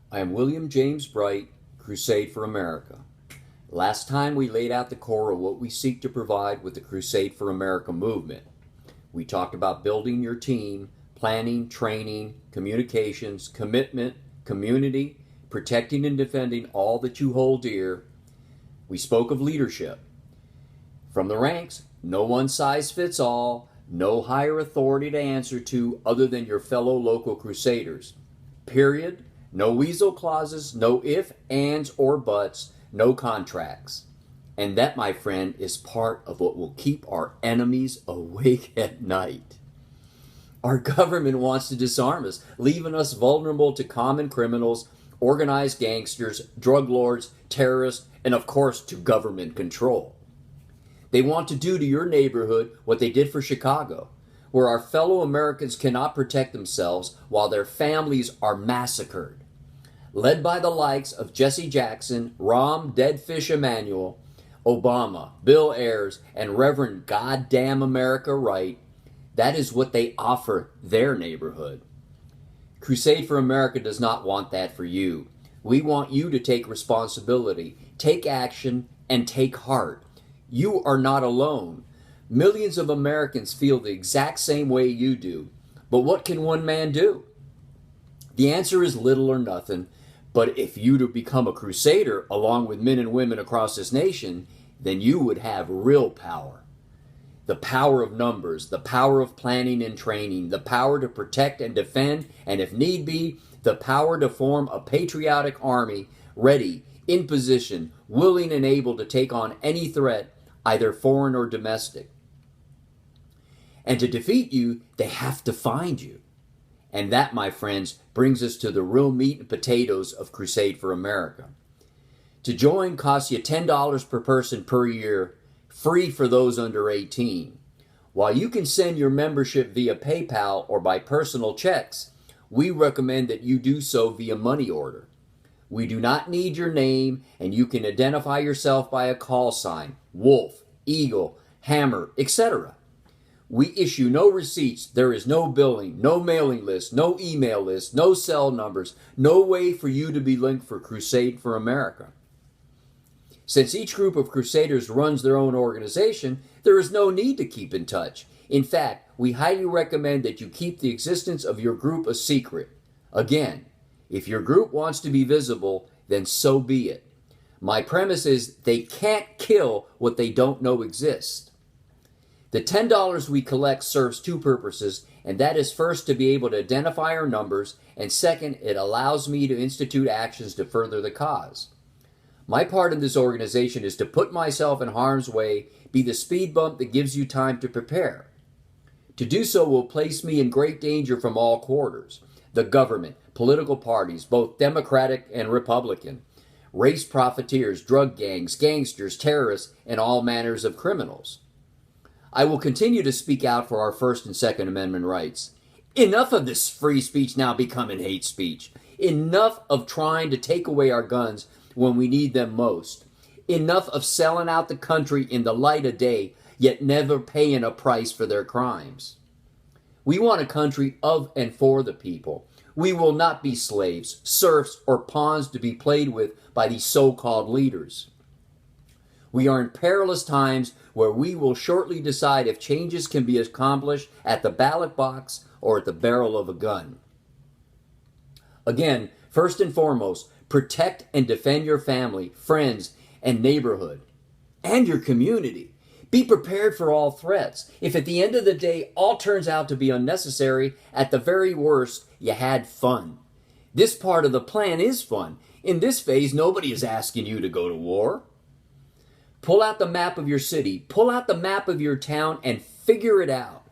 I am William James Wright, Crusade for America. Last time we laid out the core of what we seek to provide with the Crusade for America movement. We talked about building your team, planning, training, communications, commitment, community, protecting and defending all that you hold dear. We spoke of leadership. From the ranks, no one size fits all, no higher authority to answer to other than your fellow local Crusaders. Period. No weasel clauses, no if, ands, or buts, no contracts. And that, my friend, is part of what will keep our enemies awake at night. Our government wants to disarm us, leaving us vulnerable to common criminals, organized gangsters, drug lords, terrorists, and of course to government control. They want to do to your neighborhood what they did for Chicago, where our fellow Americans cannot protect themselves while their families are massacred. Led by the likes of Jessie Jackson, Rahm Deadfish Emanuel, Obama, Bill Ayers, and Reverend Goddamn America Wright, that is what they offer their neighborhood. Crusade for America does not want that for you. We want you to take responsibility, take action, and take heart. You are not alone. Millions of Americans feel the exact same way you do. But what can one man do? The answer is little or nothing. But if you to become a Crusader along with men and women across this nation, then you would have real power. The power of numbers, the power of planning and training, the power to protect and defend, and if need be, the power to form a patriotic army ready, in position, willing and able to take on any threat, either foreign or domestic. And to defeat you, they have to find you. And that, my friends, brings us to the real meat and potatoes of Crusade for America. To join costs you $10 per person per year, free for those under 18. While you can send your membership via PayPal or by personal checks, we recommend that you do so via money order. We do not need your name, and you can identify yourself by a call sign, wolf, eagle, hammer, etc. We issue no receipts. There is no billing, no mailing list, no email list, no cell numbers, no way for you to be linked for Crusade for America. Since each group of Crusaders runs their own organization, there is no need to keep in touch. In fact, we highly recommend that you keep the existence of your group a secret. Again, if your group wants to be visible, then so be it. My premise is they can't kill what they don't know exists. The $10 we collect serves two purposes, and that is first to be able to identify our numbers, and second, it allows me to institute actions to further the cause. My part in this organization is to put myself in harm's way, be the speed bump that gives you time to prepare. To do so will place me in great danger from all quarters: the government, political parties, both Democratic and Republican, race profiteers, drug gangs, gangsters, terrorists, and all manners of criminals. I will continue to speak out for our First and Second Amendment rights. Enough of this free speech now becoming hate speech. Enough of trying to take away our guns when we need them most. Enough of selling out the country in the light of day, yet never paying a price for their crimes. We want a country of and for the people. We will not be slaves, serfs, or pawns to be played with by these so-called leaders. We are in perilous times where we will shortly decide if changes can be accomplished at the ballot box or at the barrel of a gun. Again, first and foremost, protect and defend your family, friends, and neighborhood, and your community. Be prepared for all threats. If at the end of the day all turns out to be unnecessary, at the very worst, you had fun. This part of the plan is fun. In this phase, nobody is asking you to go to war. Pull out the map of your city, pull out the map of your town, and figure it out.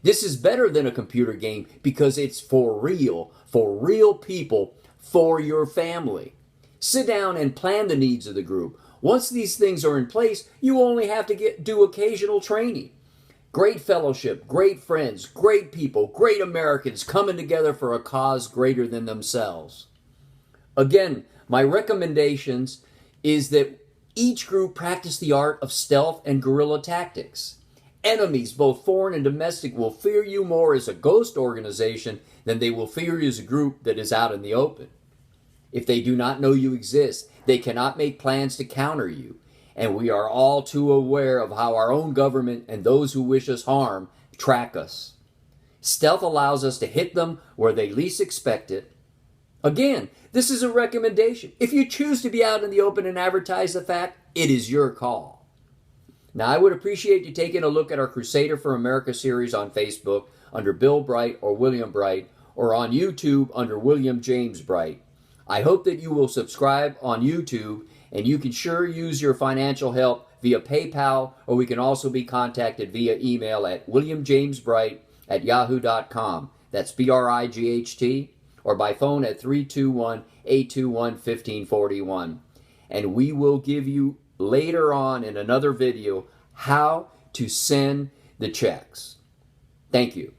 This is better than a computer game because it's for real people, for your family. Sit down and plan the needs of the group. Once these things are in place, you only have to do occasional training. Great fellowship, great friends, great people, great Americans coming together for a cause greater than themselves. Again, my recommendations is that each group practice the art of stealth and guerrilla tactics. Enemies, both foreign and domestic, will fear you more as a ghost organization than they will fear you as a group that is out in the open. If they do not know you exist, they cannot make plans to counter you. And we are all too aware of how our own government and those who wish us harm track us. Stealth allows us to hit them where they least expect it. Again, this is a recommendation. If you choose to be out in the open and advertise the fact, it is your call. Now, I would appreciate you taking a look at our Crusader for America series on Facebook under Bill Bright or William Bright, or on YouTube under William James Bright. I hope that you will subscribe on YouTube, and you can sure use your financial help via PayPal, or we can also be contacted via email at williamjamesbright@yahoo.com. That's BRIGHT, or by phone at 321-821-1541. And we will give you later on in another video how to send the checks. Thank you.